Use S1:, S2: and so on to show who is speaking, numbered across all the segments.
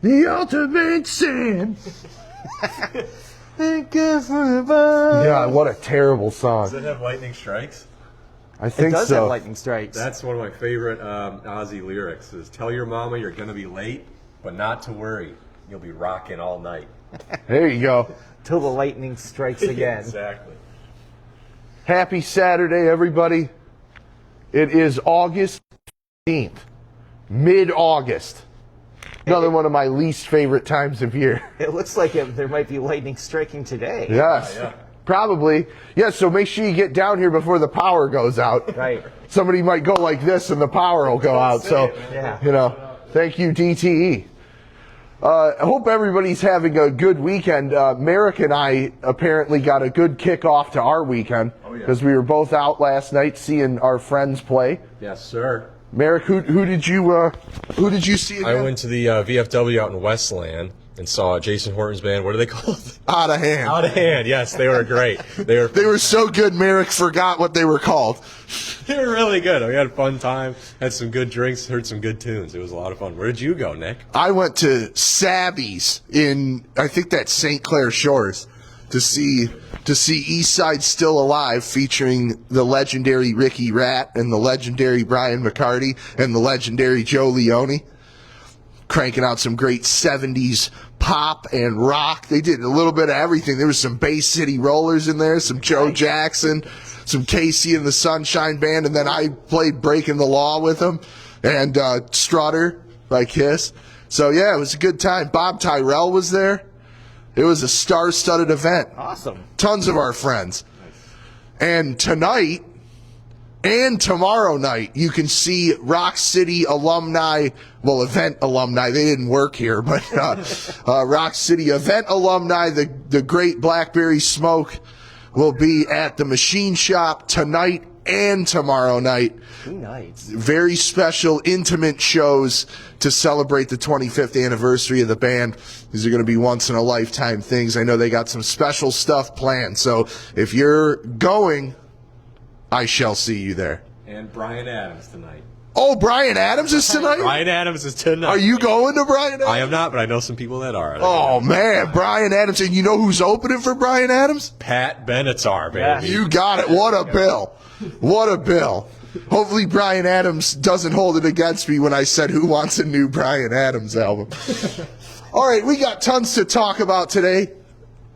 S1: The ultimate sin. Thank you for the ball. Yeah, what a terrible song.
S2: Does it have lightning strikes?
S1: I think so.
S3: It does have lightning strikes.
S2: That's one of my favorite Ozzy lyrics. Is tell your mama you're gonna be late, but not to worry. You'll be rocking all night.
S1: There you go.
S3: Till the lightning strikes again.
S2: Exactly.
S1: Happy Saturday, everybody. It is August 15th, mid-August. Another one of my least favorite times of year.
S3: It looks like there might be lightning striking today.
S1: Yes,
S2: yeah.
S1: Probably. Yes, so make sure you get down here before the power goes out.
S3: Right.
S1: Somebody might go like this and the power will go out. So,
S3: yeah.
S1: you know, thank you, DTE. I hope everybody's having a good weekend. Merrick and I apparently got a good kickoff to our weekend because we were both out last night seeing our friends play.
S2: Yes, sir.
S1: Merrick, who did you see again?
S2: I went to the VFW out in Westland and saw Jason Horton's band. What are they called?
S1: Out of Hand.
S2: Out of Hand. Yes, they were great. They
S1: were so good. Merrick forgot what they were called.
S2: They were really good. We had a fun time. Had some good drinks. Heard some good tunes. It was a lot of fun. Where did you go, Nick?
S1: I went to Sabby's in, I think that's St. Clair Shores, to see East Side Still Alive, featuring the legendary Ricky Ratt and the legendary Brian McCarty and the legendary Joe Leone, cranking out some great 70s pop and rock. They did a little bit of everything. There was some Bay City Rollers in there, some Joe Jackson, some Casey and the Sunshine Band, and then I played Breaking the Law with them, and Strutter by Kiss. So yeah, it was a good time. Bob Tyrell was there. It was a star-studded event.
S3: Awesome.
S1: Tons of our friends. And tonight and tomorrow night, you can see Rock City alumni, well, event alumni. They didn't work here, but Rock City event alumni, the great Blackberry Smoke, will be at the Machine Shop tonight and tomorrow night.
S3: 2 nights.
S1: Very special, intimate shows to celebrate the 25th anniversary of the band. These are going to be once-in-a-lifetime things. I know they got some special stuff planned. So if you're going, I shall see you there.
S2: And Bryan Adams tonight.
S1: Oh, Bryan Adams is tonight?
S2: Bryan Adams is tonight.
S1: Are you going to Bryan Adams?
S2: I am not, but I know some people that are.
S1: Oh, man, Bryan Adams. And you know who's opening for Bryan Adams?
S2: Pat Benatar, baby.
S3: Yeah.
S1: You got it. What a bill. What a bill. Hopefully Bryan Adams doesn't hold it against me when I said who wants a new Bryan Adams album. All right, we got tons to talk about today.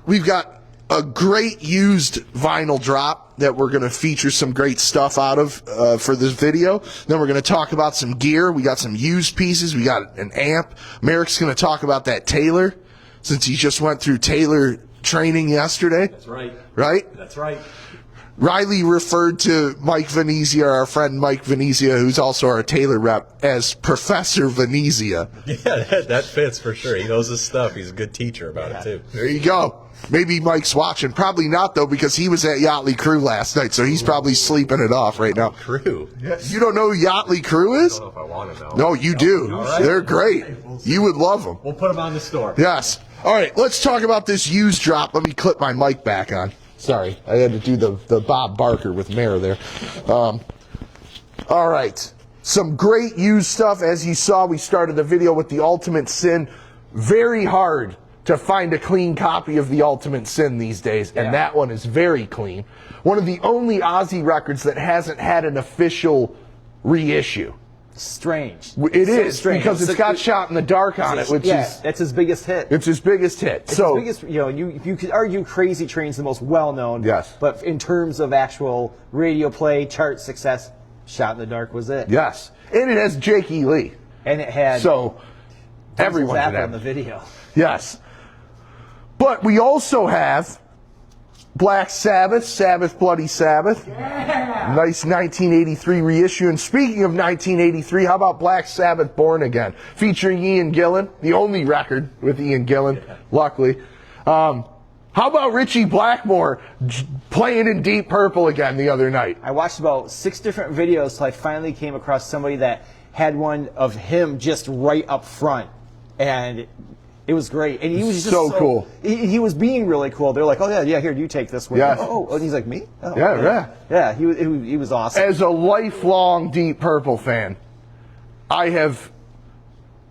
S1: We've got a great used vinyl drop that we're going to feature some great stuff out of for this video. Then we're going to talk about some gear. We got some used pieces. We got an amp. Merrick's going to talk about that Taylor, since he just went through Taylor training yesterday.
S2: That's right.
S1: Right?
S2: That's right.
S1: Riley referred to Mike Venezia, our friend Mike Venezia, who's also our Taylor rep, as Professor Venezia.
S2: Yeah, that fits for sure. He knows his stuff. He's a good teacher about it, too.
S1: There you go. Maybe Mike's watching. Probably not, though, because he was at Yachtly Crew last night, so he's probably sleeping it off right now.
S2: Crew?
S1: Yes. You don't know who Yachtly Crew is?
S2: I don't know if I want to know.
S1: No, you do.
S2: Right.
S1: They're great. You would love them.
S2: We'll put them on the store.
S1: Yes. All right, let's talk about this used drop. Let me clip my mic back on. Sorry, I had to do the Bob Barker with Mara there. All right, some great used stuff. As you saw, we started the video with the Ultimate Sin. Very hard to find a clean copy of the Ultimate Sin these days, and that one is very clean. One of the only Ozzy records that hasn't had an official reissue.
S3: Strange.
S1: It is, strange. Because it's got Shot in the Dark on it, which is...
S3: that's his biggest hit.
S1: It's his biggest hit.
S3: It's his biggest, you could argue Crazy Train's the most well-known.
S1: Yes.
S3: But in terms of actual radio play, chart success, Shot in the Dark was it.
S1: Yes. And it has Jake E. Lee.
S3: And it had...
S1: So, everyone should have
S3: on the video.
S1: Yes. But we also have Black Sabbath, Sabbath Bloody Sabbath. Yeah. Nice 1983 reissue. And speaking of 1983, how about Black Sabbath Born Again? Featuring Ian Gillan, the only record with Ian Gillan, luckily. How about Richie Blackmore playing in Deep Purple again the other night?
S3: I watched about 6 different videos till I finally came across somebody that had one of him just right up front. And it was great. And he was just
S1: so cool.
S3: He was being really cool. They're like, oh, yeah, here, you take this one.
S1: Yes.
S3: Oh, and he's like, me? Oh,
S1: Yeah,
S3: he was awesome.
S1: As a lifelong Deep Purple fan, I have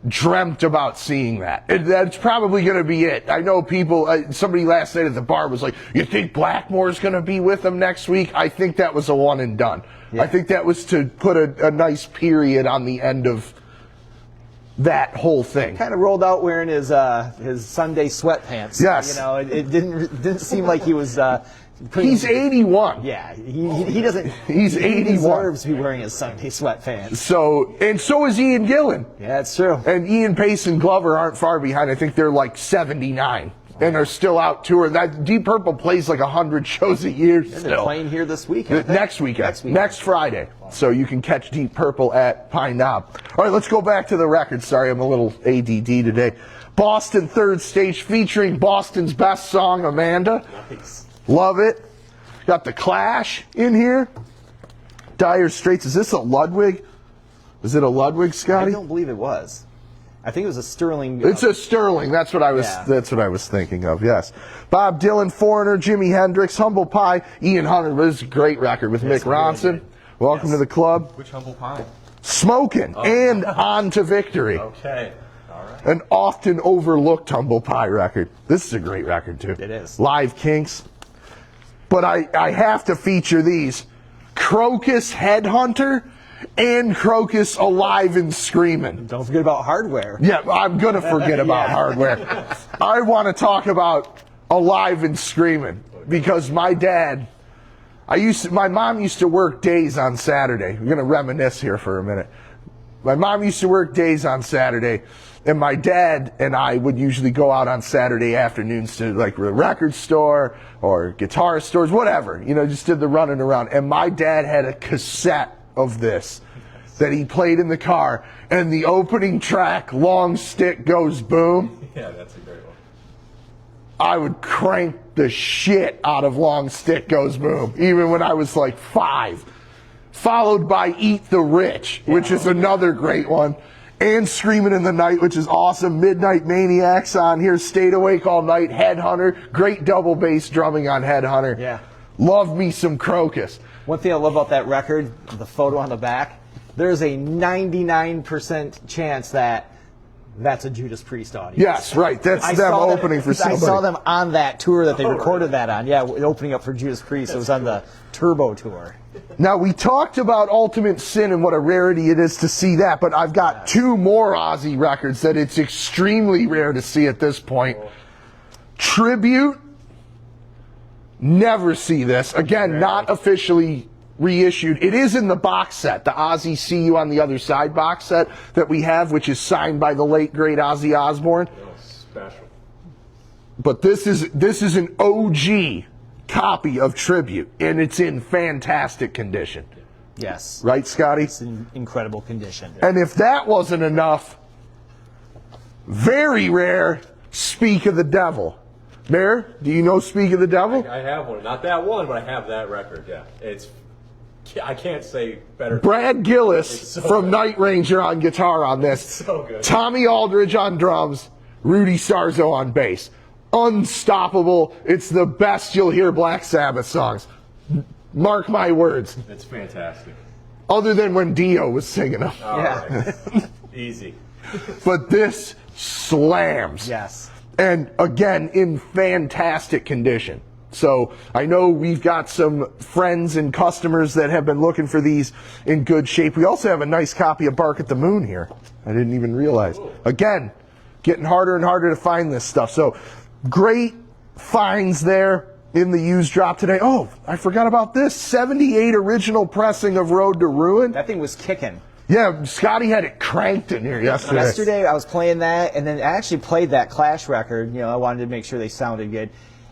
S1: dreamt about seeing that. That's probably going to be it. I know people, somebody last night at the bar was like, you think Blackmore's going to be with them next week? I think that was a one and done. Yeah. I think that was to put a nice period on the end of that whole thing.
S3: Kind of rolled out wearing his Sunday sweatpants.
S1: Yes.
S3: You know, it didn't seem like he was...
S1: He's 81.
S3: Yeah, he doesn't.
S1: He's 81.
S3: He deserves to be wearing his Sunday sweatpants.
S1: So is Ian Gillan.
S3: Yeah, that's true.
S1: And Ian Pace and Glover aren't far behind. I think they're like 79 and are still out touring. That Deep Purple plays like 100 shows a year.
S3: And they're playing here this weekend.
S1: Next weekend. Next Friday. So you can catch Deep Purple at Pine Knob. All right, let's go back to the record. Sorry, I'm a little ADD today. Boston Third Stage featuring Boston's best song, Amanda.
S2: Nice.
S1: Love it. Got the Clash in here. Dire Straits. Is this a Ludwig? Is it a Ludwig, Scotty?
S3: I don't believe it was. I think it was a Sterling.
S1: It's a Sterling. That's what I was. Yeah. That's what I was thinking of. Yes. Bob Dylan, Foreigner, Jimi Hendrix, Humble Pie, Ian Hunter. This is a great record with Mick Ronson. Really Welcome to the club.
S2: Which Humble Pie?
S1: Smokin and On to Victory.
S2: Okay. All right.
S1: An often overlooked Humble Pie record. This is a great record too.
S3: It is.
S1: Live Kinks. But I have to feature these. Krokus Headhunter and Krokus Alive and Screamin.
S3: Don't forget about Hardware.
S1: Yeah, I'm going to forget about Hardware. I want to talk about Alive and Screamin because my dad, my mom used to work days on Saturday. We're going to reminisce here for a minute. My mom used to work days on Saturday, and my dad and I would usually go out on Saturday afternoons to like the record store or guitar stores, whatever. You know, just did the running around. And my dad had a cassette of this that he played in the car, and the opening track, Long Stick Goes Boom.
S2: Yeah, that's a great one.
S1: I would crank the shit out of Long Stick Goes Boom, even when I was like 5. Followed by Eat the Rich, which is another great one. And Screamin' in the Night, which is awesome. Midnight Maniacs on here. Stayed Awake All Night. Headhunter. Great double bass drumming on Headhunter.
S3: Yeah.
S1: Love me some Krokus.
S3: One thing I love about that record, the photo on the back, there's a 99% chance that that's a Judas Priest audience.
S1: Yes, right. That's them opening for somebody.
S3: I saw them on that tour that they recorded that on. Yeah, opening up for Judas Priest. It was on the Turbo tour.
S1: Now, we talked about Ultimate Sin and what a rarity it is to see that, but I've got 2 more Ozzy records that it's extremely rare to see at this point. Tribute. Never see this. Again, not officially reissued. It is in the box set, the Ozzy See You on the Other Side box set that we have, which is signed by the late, great Ozzy Osbourne.
S2: Oh, special.
S1: But this is an OG copy of Tribute, and it's in fantastic condition.
S3: Yes.
S1: Right, Scotty?
S3: It's in incredible condition.
S1: And if that wasn't enough, very rare, Speak of the Devil. Mayor, do you know Speak of the Devil?
S2: I have one. Not that one, but I have that record, yeah. I can't say better.
S1: Brad Gillis from Night Ranger on guitar on this.
S2: So good.
S1: Tommy Aldridge on drums. Rudy Sarzo on bass. Unstoppable. It's the best you'll hear Black Sabbath songs. Mark my words.
S2: It's fantastic.
S1: Other than when Dio was singing them.
S2: All right. Easy.
S1: But this slams.
S3: Yes.
S1: And again, in fantastic condition. So I know we've got some friends and customers that have been looking for these in good shape. We also have a nice copy of Bark at the Moon here. I didn't even realize. Again, getting harder and harder to find this stuff. So great finds there in the used drop today. Oh, I forgot about this. 78 original pressing of Road to Ruin.
S3: That thing was kicking.
S1: Yeah, Scotty had it cranked in here yesterday.
S3: Yesterday I was playing that, and then I actually played that Clash record. You know, I wanted to make sure they sounded good.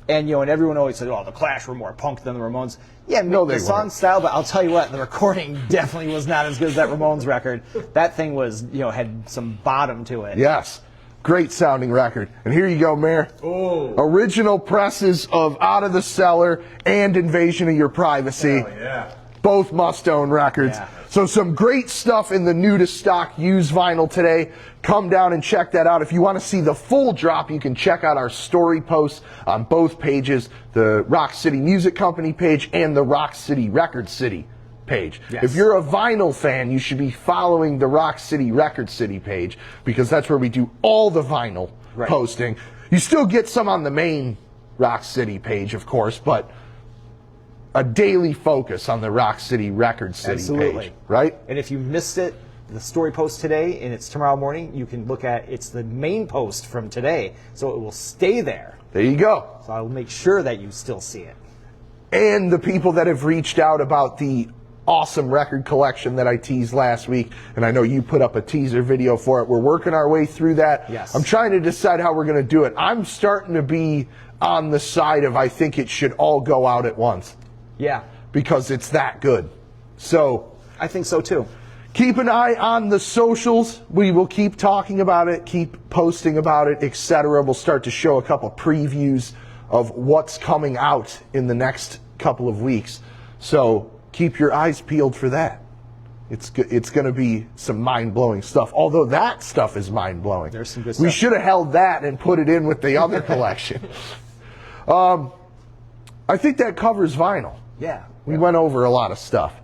S3: And, you know, and everyone always said, oh, the Clash were more punk than the Ramones. Yeah, no, the song style, but I'll tell you what, the recording definitely was not as good as that Ramones record. That thing was, you know, had some bottom to it.
S1: Yes. Great sounding record. And here you go, Mayor.
S2: Oh.
S1: Original presses of Out of the Cellar and Invasion of Your Privacy.
S2: Hell yeah.
S1: Both must-own records.
S3: Yeah.
S1: So some great stuff in the new-to-stock used vinyl today. Come down and check that out. If you want to see the full drop, you can check out our story posts on both pages, the Rock City Music Company page and the Rock City Record City page.
S3: Yes.
S1: If you're a vinyl fan, you should be following the Rock City Record City page, because that's where we do all the vinyl posting. You still get some on the main Rock City page, of course, but a daily focus on the Rock City Record City page, right?
S3: And if you missed it, the story post today and it's tomorrow morning, you can look at, it's the main post from today, so it will stay there.
S1: There you go.
S3: So I'll make sure that you still see it.
S1: And the people that have reached out about the awesome record collection that I teased last week, and I know you put up a teaser video for it. We're working our way through that.
S3: Yes.
S1: I'm trying to decide how we're going to do it. I'm starting to be on the side of I think it should all go out at once.
S3: Yeah.
S1: Because it's that good. So
S3: I think so too.
S1: keep an eye on the socials. We will keep talking about it, keep posting about it, etc. We'll start to show a couple previews of what's coming out in the next couple of weeks. So keep your eyes peeled for that. It's going to be some mind-blowing stuff. Although that stuff is mind-blowing.
S3: There's some good stuff.
S1: We should have held that and put it in with the other collection. I think that covers vinyl.
S3: Yeah.
S1: We went over a lot of stuff.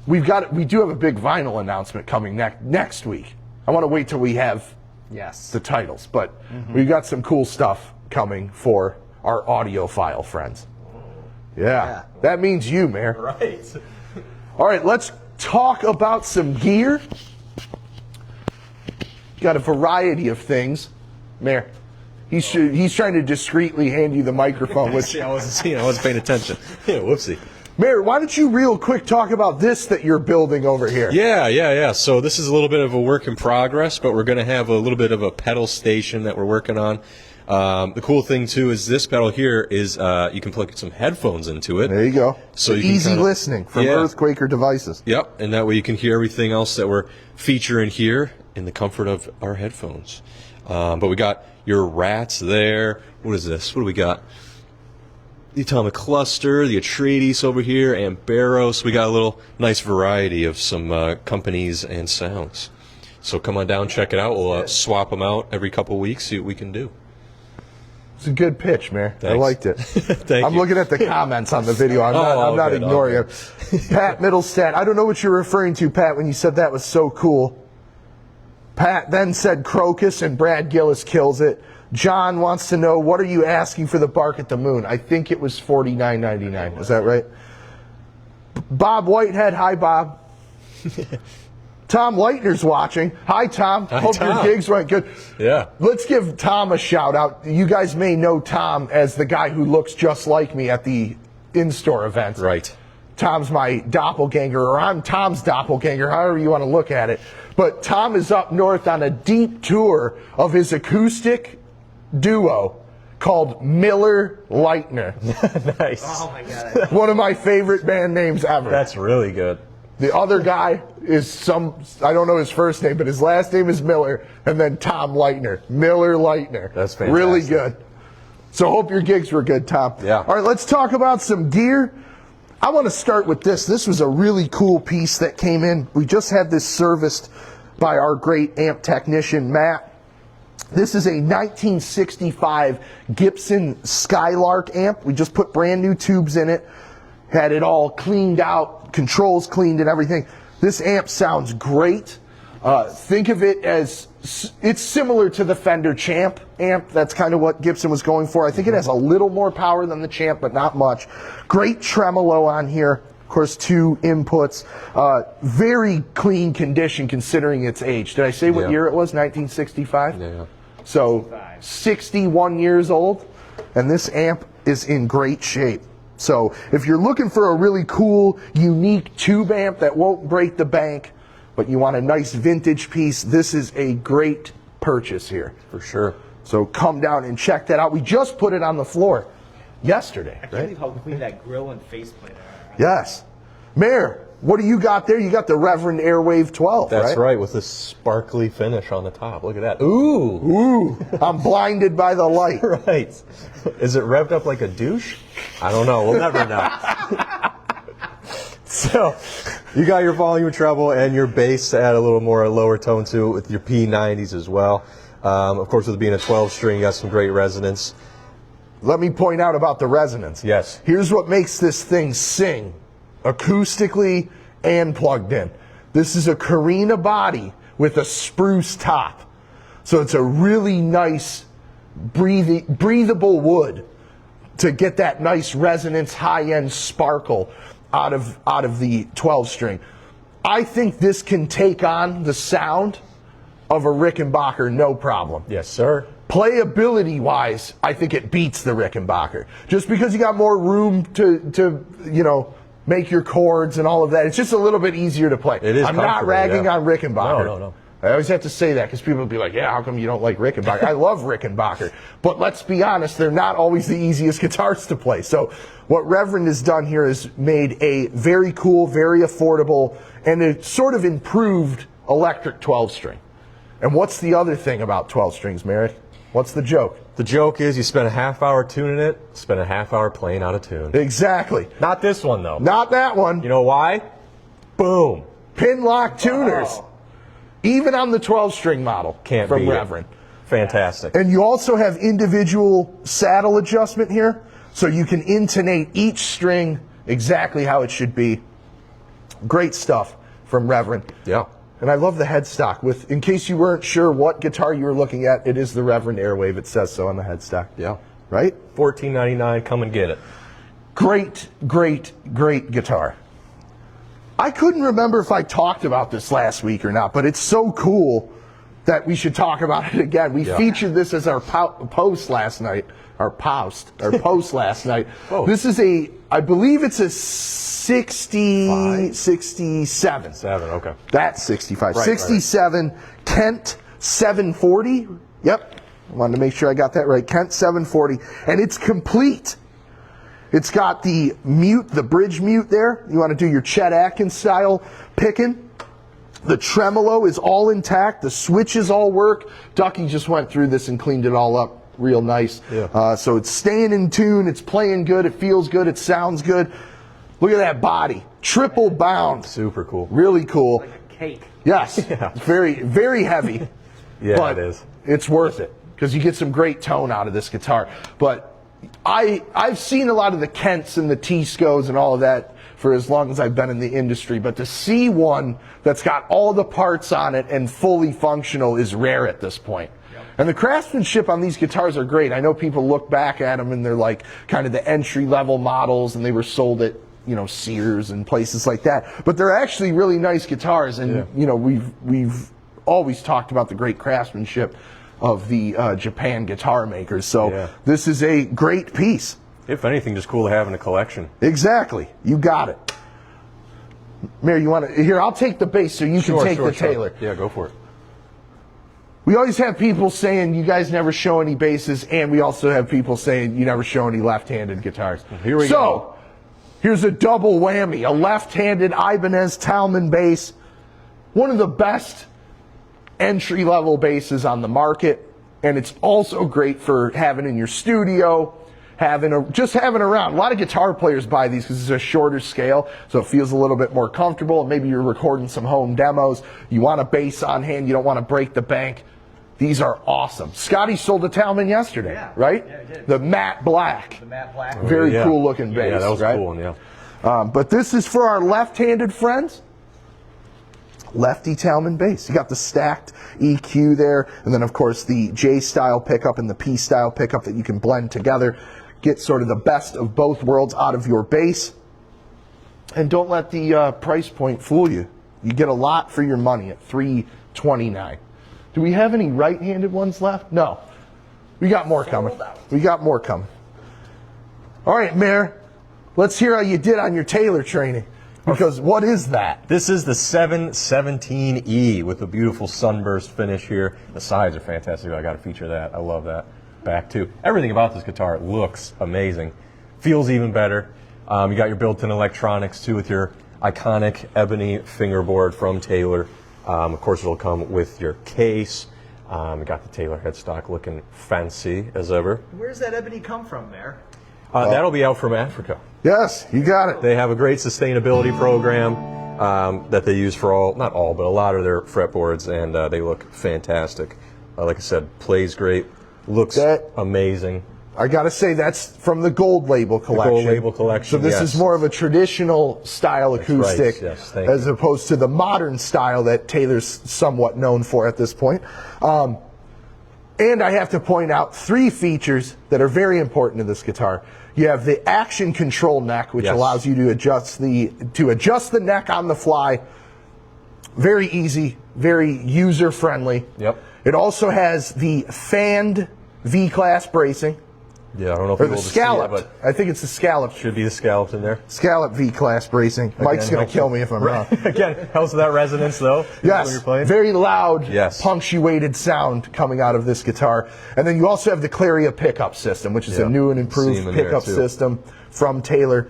S1: We do have a big vinyl announcement coming next week. I want to wait till we have the titles, but we've got some cool stuff coming for our audiophile friends. Yeah. That means you, Mayor.
S2: Right.
S1: All right, let's talk about some gear. Got a variety of things. Mayor, he's trying to discreetly hand you the microphone. Which
S2: I wasn't paying attention. Yeah, whoopsie.
S1: Mayor, why don't you real quick talk about this that you're building over here?
S2: Yeah. So this is a little bit of a work in progress, but we're going to have a little bit of a pedal station that we're working on. The cool thing, too, is this pedal here is you can plug some headphones into it.
S1: There you go.
S2: So you
S1: easy
S2: can
S1: listening from Earthquaker devices.
S2: Yep, and that way you can hear everything else that we're featuring here in the comfort of our headphones. But we got your Ratts there. What is this? What do we got? The Atomic Cluster, the Atreides over here, and Barrows. We got a little nice variety of some companies and sounds. So come on down, check it out. We'll swap them out every couple weeks, see what we can do.
S1: It's a good pitch, Mayor.
S2: Thanks.
S1: I liked it.
S2: Thank
S1: I'm
S2: you.
S1: looking at the comments on the video. I'm not ignoring it. Pat Middlestat, I don't know what you're referring to, Pat, when you said that was so cool. Pat then said Krokus, and Brad Gillis kills it. John wants to know, what are you asking for the Bark at the Moon? I think it was $49.99. Is that right? Bob Whitehead, hi, Bob. Tom Leitner's watching. Hi, Tom.
S2: Hi,
S1: Hope
S2: Tom.
S1: your gigs went good.
S2: Yeah.
S1: Let's give Tom a shout out. You guys may know Tom as the guy who looks just like me at the in-store events.
S2: Right.
S1: Tom's my doppelganger, or I'm Tom's doppelganger, however you want to look at it. But Tom is up north on a deep tour of his acoustic duo called Miller Leitner.
S2: Nice.
S3: Oh my God.
S1: One of my favorite band names ever.
S2: That's really good.
S1: The other guy is I don't know his first name, but his last name is Miller, and then Tom Leitner. Miller Leitner.
S2: That's fantastic.
S1: Really good. So hope your gigs were good, Tom.
S2: Yeah.
S1: All right, let's talk about some gear. I want to start with this. This was a really cool piece that came in. We just had this serviced by our great amp technician, Matt. This is a 1965 Gibson Skylark amp. We just put brand new tubes in it, had it all cleaned out, controls cleaned and everything. This amp sounds great. Think of it as, it's similar to the Fender Champ amp. That's kind of what Gibson was going for. I think it has a little more power than the Champ, but not much. Great tremolo on here. Of course, 2 inputs. Very clean condition considering its age. Did I say what year it was? 1965?
S2: Yeah.
S1: So 61 years old, and this amp is in great shape. So if you're looking for a really cool, unique tube amp that won't break the bank, but you want a nice vintage piece, this is a great purchase here.
S2: For sure.
S1: So come down and check that out. We just put it on the floor yesterday.
S3: I can't believe how clean that grill and faceplate are.
S1: Yes. Mayor, what do you got there? You got the Reverend Airwave 12,
S2: That's
S1: right?
S2: right, with this sparkly finish on the top. Look at that. Ooh.
S1: Ooh, I'm blinded by the light.
S2: Right. Is it revved up like a douche? I don't know. We'll never know. So, you got your volume treble and your bass to add a little more lower tone to it with your P90s as well. Of course, with it being a 12-string, you got some great resonance.
S1: Let me point out about the resonance.
S2: Yes.
S1: Here's what makes this thing sing acoustically and plugged in. This is a Carina body with a spruce top. So it's a really nice breathable wood to get that nice resonance, high-end sparkle out of the 12-string. I think this can take on the sound of a Rickenbacker no problem.
S4: Yes, sir.
S1: Playability-wise, I think it beats the Rickenbacker. Just because you got more room to make your chords and all of that, it's just a little bit easier to play.
S4: It is.
S1: I'm not ragging on Rickenbacker.
S4: No.
S1: I always have to say that because people will be like, yeah, how come you don't like Rickenbacker? I love Rickenbacker. But let's be honest, they're not always the easiest guitars to play. So what Reverend has done here is made a very cool, very affordable, and a sort of improved electric 12-string. And what's the other thing about 12 strings, Merrick? What's the joke?
S4: The joke is you spend a half hour tuning it, spend a half hour playing out of tune.
S1: Exactly.
S4: Not this one, though.
S1: Not that one.
S4: You know why? Boom.
S1: Pin lock tuners.
S4: Oh.
S1: Even on the 12-string model
S4: Can't
S1: from
S4: beat it.
S1: Reverend.
S4: Fantastic.
S1: And you also have individual saddle adjustment here, so you can intonate each string exactly how it should be. Great stuff from Reverend.
S4: Yeah.
S1: And I love the headstock. In case you weren't sure what guitar you were looking at, it is the Reverend Airwave. It says so on the headstock.
S4: Yeah.
S1: Right?
S4: $14.99. Come and get it.
S1: Great, great, great guitar. I couldn't remember if I talked about this last week or not, but it's so cool that we should talk about it again. We featured this as our post last night. Our post last night.
S4: Oh.
S1: This is I believe it's a 67.
S4: 7, okay.
S1: That's 65.
S4: Right,
S1: 67 Kent 740. Yep. I wanted to make sure I got that right. Kent 740. And it's complete. It's got the mute, the bridge mute there. You want to do your Chet Atkins style picking. The tremolo is all intact. The switches all work. Ducky just went through this and cleaned it all up real nice.
S4: Yeah.
S1: So it's staying in tune. It's playing good. It feels good. It sounds good. Look at that body. Triple bound.
S4: Super cool.
S1: Really cool.
S3: Like a cake.
S1: Yes.
S4: Yeah.
S1: It's very, very heavy.
S4: Yeah,
S1: but
S4: it is.
S1: It's worth it because you get some great tone out of this guitar. But I've seen a lot of the Kents and the T-Scos and all of that for as long as I've been in the industry, but to see one that's got all the parts on it and fully functional is rare at this point. Yep. And the craftsmanship on these guitars are great. I know people look back at them and they're like kind of the entry-level models and they were sold at Sears and places like that. But they're actually really nice guitars, and we've always talked about the great craftsmanship of the Japan guitar makers. So this is a great piece.
S4: If anything, just cool to have in a collection.
S1: Exactly. You got it. Mary, you want to? Here, I'll take the bass so you can take the Taylor.
S4: Yeah, go for it.
S1: We always have people saying you guys never show any basses, and we also have people saying you never show any left-handed guitars.
S4: Here we go.
S1: Here's a double whammy. A left-handed Ibanez Talman bass. One of the best entry-level basses on the market, and it's also great for having in your studio, just having around. A lot of guitar players buy these because it's a shorter scale, so it feels a little bit more comfortable. Maybe you're recording some home demos. You want a bass on hand. You don't want to break the bank. These are awesome. Scotty sold a Talman yesterday, right?
S3: Yeah, I did.
S1: The matte black.
S3: The matte black.
S1: Very cool looking bass.
S4: Yeah, that was
S1: right?
S4: a cool one, yeah.
S1: But this is for our left-handed friends. Lefty Talman bass. You got the stacked EQ there, and then of course the J-style pickup and the P-style pickup that you can blend together. Get sort of the best of both worlds out of your bass. And don't let the price point fool you. You get a lot for your money at $329. Do we have any right-handed ones left? No. We got more coming. We got more coming. All right, Mayor. Let's hear how you did on your Taylor training. Because what is that?
S4: This is the 717E with a beautiful sunburst finish here. The sides are fantastic. I got to feature that. I love that. Back too. Everything about this guitar looks amazing. Feels even better. You got your built-in electronics too with your iconic ebony fingerboard from Taylor. Of course, it'll come with your case. You got the Taylor headstock looking fancy as ever.
S3: Where's that ebony come from there?
S4: That'll be out from Africa.
S1: Yes, you got it.
S4: They have a great sustainability program that they use for not all, but a lot of their fretboards, and they look fantastic. Like I said, plays great, looks amazing.
S1: I got to say that's from the Gold Label collection.
S4: Gold Label collection,
S1: So this is more of a traditional style acoustic
S4: yes, thank
S1: as
S4: you.
S1: opposed to the modern style that Taylor's somewhat known for at this point. And I have to point out 3 features that are very important to this guitar. You have the action control neck, which
S4: Yes.
S1: allows you to adjust the neck on the fly. Very easy, very user friendly.
S4: Yep.
S1: It also has the fanned V-class bracing,
S4: Yeah, I don't know if
S1: or
S4: you're
S1: the
S4: able to see it,
S1: scalloped.
S4: but
S1: I think it's the scalloped.
S4: should be the scalloped in there.
S1: Scalloped V-class bracing. Mike's going to
S4: helps
S1: kill
S4: with-
S1: me if I'm wrong.
S4: Again, helps with that resonance though. When
S1: Yes,
S4: you're playing.
S1: very loud,
S4: Yes.
S1: punctuated sound coming out of this guitar. And then you also have the Claria pickup system, which is a
S4: Yeah.
S1: new and
S4: See
S1: improved
S4: 'em in there,
S1: pickup
S4: too.
S1: system from Taylor.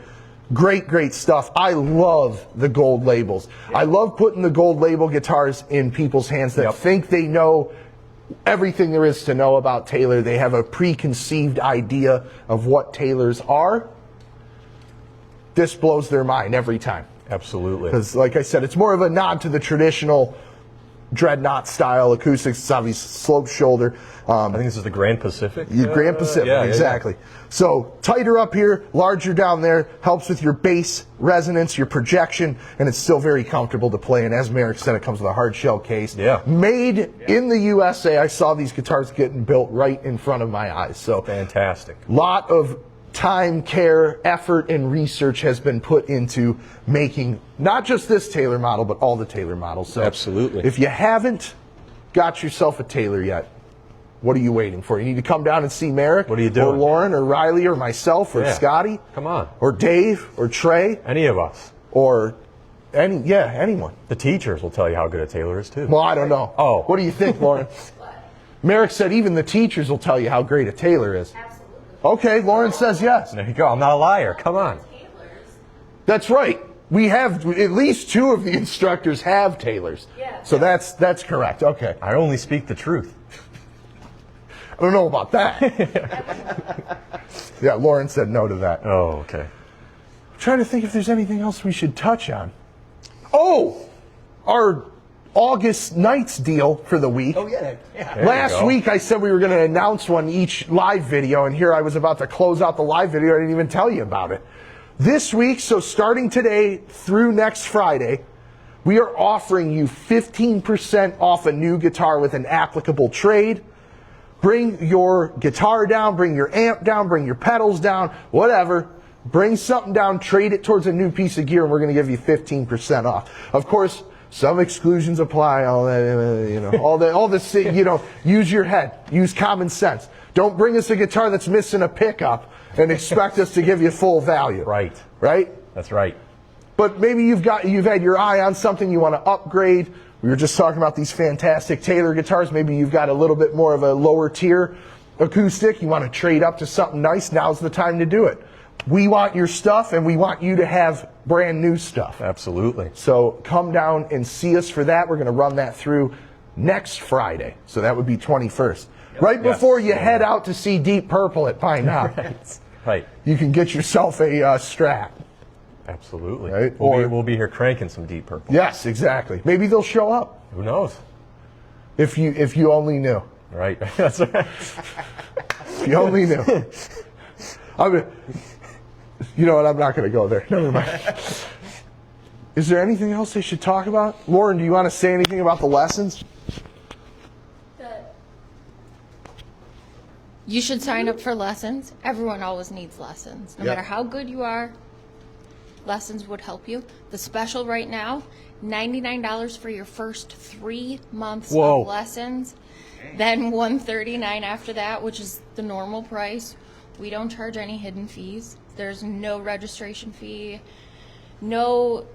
S1: Great, great stuff. I love the gold labels. I love putting the gold label guitars in people's hands that
S4: Yep.
S1: think they know everything there is to know about Taylor. They have a preconceived idea of what Taylors are. This blows their mind every time.
S4: Absolutely.
S1: Because, like I said, it's more of a nod to the traditional dreadnought style acoustics. It's obviously slope shoulder.
S4: I think this is the Grand Pacific.
S1: Grand Pacific,
S4: yeah,
S1: exactly. So tighter up here, larger down there, helps with your bass resonance, your projection, and it's still very comfortable to play. And as Merrick said, it comes with a hard shell case.
S4: Yeah.
S1: Made in the USA. I saw these guitars getting built right in front of my eyes. So
S4: Fantastic.
S1: lot of time, care, effort, and research has been put into making not just this Taylor model, but all the Taylor models. So
S2: Absolutely.
S1: if you haven't got yourself a Taylor yet, what are you waiting for? You need to come down and see Merrick.
S4: What are you
S1: Or
S4: doing?
S1: Lauren, or Riley, or myself, or
S4: Yeah.
S1: Scotty.
S4: Come on.
S1: Or Dave, or Trey,
S4: Any of us.
S1: or anyone.
S4: The teachers will tell you how good a Taylor is too.
S1: Well, I don't know.
S4: Oh.
S1: What do you think, Lauren? Merrick said even the teachers will tell you how great a Taylor is.
S5: Absolutely.
S1: Okay, Lauren says yes.
S4: There you go. I'm not a liar. Come on.
S5: Taylors.
S1: That's right. We have at least 2 of the instructors have Taylors.
S5: Yeah.
S1: So that's correct. Okay.
S4: I only speak the truth.
S1: I don't know about that. Yeah, Lauren said no to that.
S4: Oh, okay.
S1: I'm trying to think if there's anything else we should touch on. Oh, our August nights deal for the week.
S3: Oh, yeah.
S4: There
S1: Last
S4: you go.
S1: week I said we were going to announce one each live video, and here I was about to close out the live video. I didn't even tell you about it. This week, so starting today through next Friday, we are offering you 15% off a new guitar with an applicable trade. Bring your guitar down, bring your amp down, bring your pedals down, whatever. Bring something down, trade it towards a new piece of gear, and we're going to give you 15% off. Of course, some exclusions apply. All that, all this. Use your head, use common sense. Don't bring us a guitar that's missing a pickup and expect us to give you full value.
S4: Right.
S1: Right.
S4: That's right.
S1: But maybe you've had your eye on something you want to upgrade. We were just talking about these fantastic Taylor guitars. Maybe you've got a little bit more of a lower tier acoustic. You want to trade up to something nice. Now's the time to do it. We want your stuff, and we want you to have brand new stuff.
S4: Absolutely.
S1: So come down and see us for that. We're going to run that through next Friday. So that would be 21st. Right
S4: Yes.
S1: before you head out to see Deep Purple at Pine Knob.
S4: Right.
S1: You can get yourself a Strat.
S4: Absolutely.
S1: Right.
S4: We'll be here cranking some Deep Purple.
S1: Yes, exactly. Maybe they'll show up.
S4: Who knows?
S1: If you only knew.
S4: Right. That's right.
S1: If you only knew. You know what? I'm not going to go there. Never mind. Is there anything else they should talk about? Lauren, do you want to say anything about the lessons?
S5: You should sign up for lessons. Everyone always needs lessons. No
S1: Yep.
S5: matter how good you are, lessons would help you. The special right now, $99 for your first 3 months
S4: Whoa.
S5: of lessons. Then $139 after that, which is the normal price. We don't charge any hidden fees. There's no registration fee. No,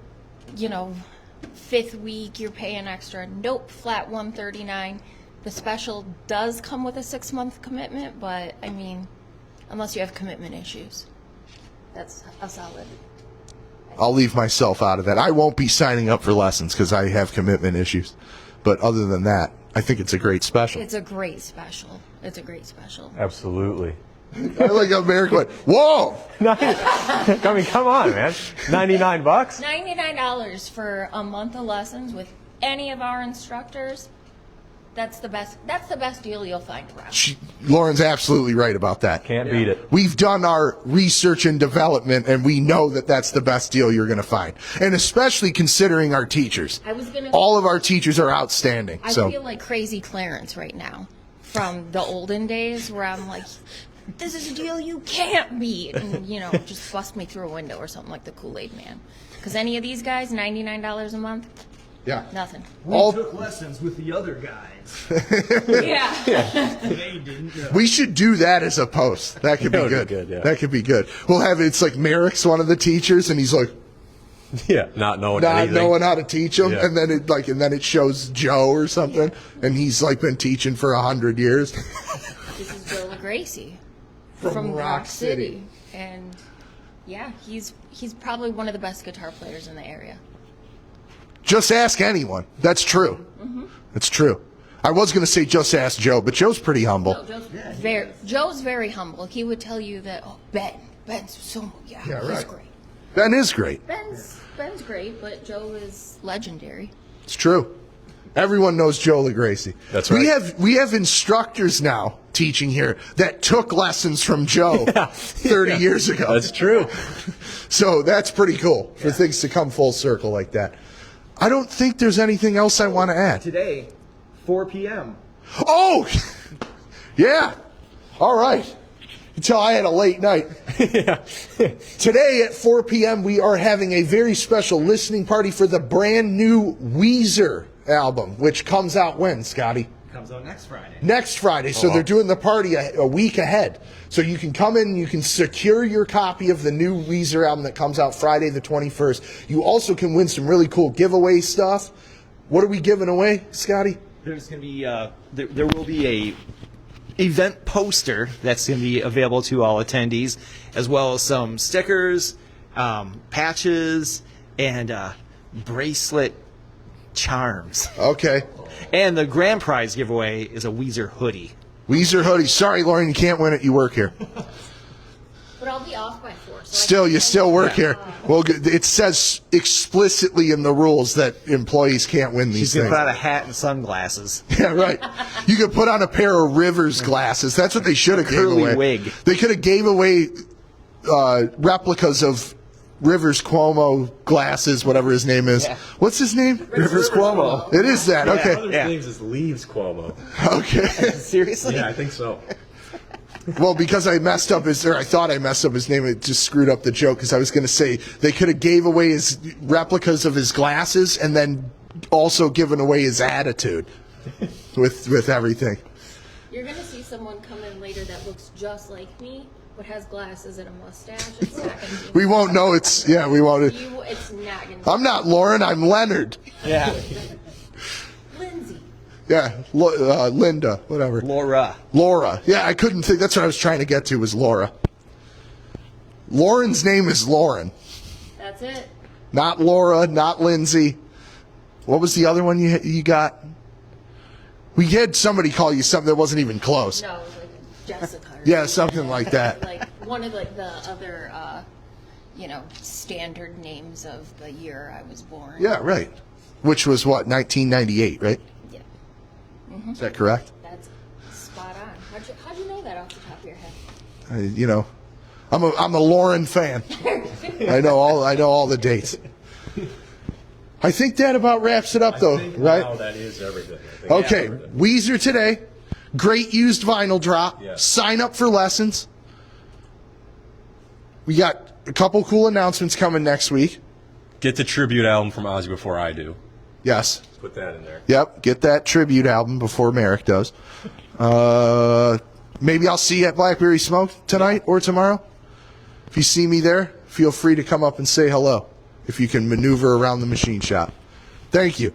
S5: 5th week you're paying extra. Nope, flat $139. The special does come with a 6-month commitment, but unless you have commitment issues, that's a solid.
S1: I'll leave myself out of that. I won't be signing up for lessons because I have commitment issues. But other than that, I think it's a great special.
S5: It's a great special.
S4: Absolutely.
S1: I like how Merrick went, whoa!
S4: Come on, man. $99?
S5: $99 for a month of lessons with any of our instructors. That's the best deal you'll find around.
S1: Lauren's absolutely right about that.
S4: Can't beat it.
S1: We've done our research and development, and we know that that's the best deal you're going to find. And especially considering our teachers. All of our teachers are outstanding.
S5: I feel like crazy Clarence right now from the olden days where I'm like, this is a deal you can't beat. And, just bust me through a window or something like the Kool-Aid Man. Because any of these guys, $99 a month,
S1: yeah,
S5: nothing.
S3: We took lessons with the other guys.
S5: Yeah.
S3: They didn't know.
S1: We should do that as a post. That could be
S4: would be
S1: good.
S4: good, yeah.
S1: That could be good. We'll have it's like Merrick's one of the teachers, and he's like
S4: Yeah, not knowing
S1: not
S4: anything.
S1: knowing how to teach them,
S4: Yeah.
S1: and then it shows Joe or something, and he's like been teaching for 100 years.
S5: This is Joe LaGracie
S1: From Rock City.
S5: And yeah, he's probably one of the best guitar players in the area.
S1: Just ask anyone. That's true. That's true. I was going to say just ask Joe, but Joe's pretty humble.
S5: No, Joe's very humble. He would tell you that, Ben's so, he's
S1: right.
S5: great.
S1: Ben is great.
S5: Ben's great, but Joe is legendary.
S1: It's true. Everyone knows Joe LaGracie.
S4: That's right.
S1: We have instructors now teaching here that took lessons from Joe 30 years ago.
S4: That's true.
S1: So that's pretty cool for things to come full circle like that. I don't think there's anything else I want to add.
S3: Today, 4 p.m.
S1: Oh, yeah. All right. Until I had a late night. Today at 4 p.m. we are having a very special listening party for the brand new Weezer album, which comes out when, Scotty?
S3: Comes out next Friday.
S1: Next Friday. So they're doing the party a week ahead. So you can come in, you can secure your copy of the new Weezer album that comes out Friday the 21st. You also can win some really cool giveaway stuff. What are we giving away, Scotty?
S3: There's going to be there will be a event poster that's going to be available to all attendees, as well as some stickers, patches, and bracelet charms.
S1: Okay.
S3: And the grand prize giveaway is a Weezer hoodie.
S1: Weezer hoodie. Sorry, Lauren, you can't win it. You work here.
S5: But I'll be off by 4.
S1: You still work here. Well, it says explicitly in the rules that employees can't win these
S3: She's going
S1: things.
S3: to put on a hat and sunglasses.
S1: Yeah, right. You could put on a pair of Rivers glasses. That's what they should have gave
S3: curly
S1: away.
S3: wig.
S1: They could have gave away replicas of Rivers Cuomo glasses, whatever his name is.
S3: Yeah.
S1: What's his name?
S3: Rivers Cuomo.
S1: It is that.
S4: One of
S1: Okay.
S4: his names is Leaves Cuomo.
S1: Okay.
S3: Seriously?
S4: Yeah, I think so.
S1: Well, because I messed up I thought I messed up his name, it just screwed up the joke, because I was going to say they could have gave away his replicas of his glasses and then also given away his attitude with everything.
S5: You're going to see someone come in later that looks just like me, but has glasses and a mustache. It's not going to be
S1: We won't know we won't.
S5: It's not going to
S1: I'm not Lauren, I'm Leonard.
S3: Yeah.
S5: Lindsay.
S1: Yeah, Linda, whatever. Laura. Yeah, I couldn't think. That's what I was trying to get to was Laura. Lauren's name is Lauren.
S5: That's it.
S1: Not Laura, not Lindsay. What was the other one you got? We had somebody call you something that wasn't even close.
S5: No, it was like Jessica. Or
S1: Yeah, something like that.
S5: Like one of like the other, standard names of the year I was born.
S1: Yeah, right. Which was what, 1998, right?
S5: Yeah.
S1: Is that correct?
S5: That's spot on. How'd you know that off the top of your head?
S1: I'm a Lauren fan. I know all the dates. I think that about wraps it up, though, right?
S4: Now that is everything. I think.
S1: Okay,
S4: Yeah, everything.
S1: Weezer today. Great used vinyl drop.
S4: Yeah.
S1: Sign up for lessons. We got a couple cool announcements coming next week.
S2: Get the tribute album from Ozzy before I do.
S1: Yes.
S4: Put that in there.
S1: Yep. Get that tribute album before Merrick does. Maybe I'll see you at Blackberry Smoke tonight or tomorrow. If you see me there, feel free to come up and say hello if you can maneuver around the machine shop. Thank you.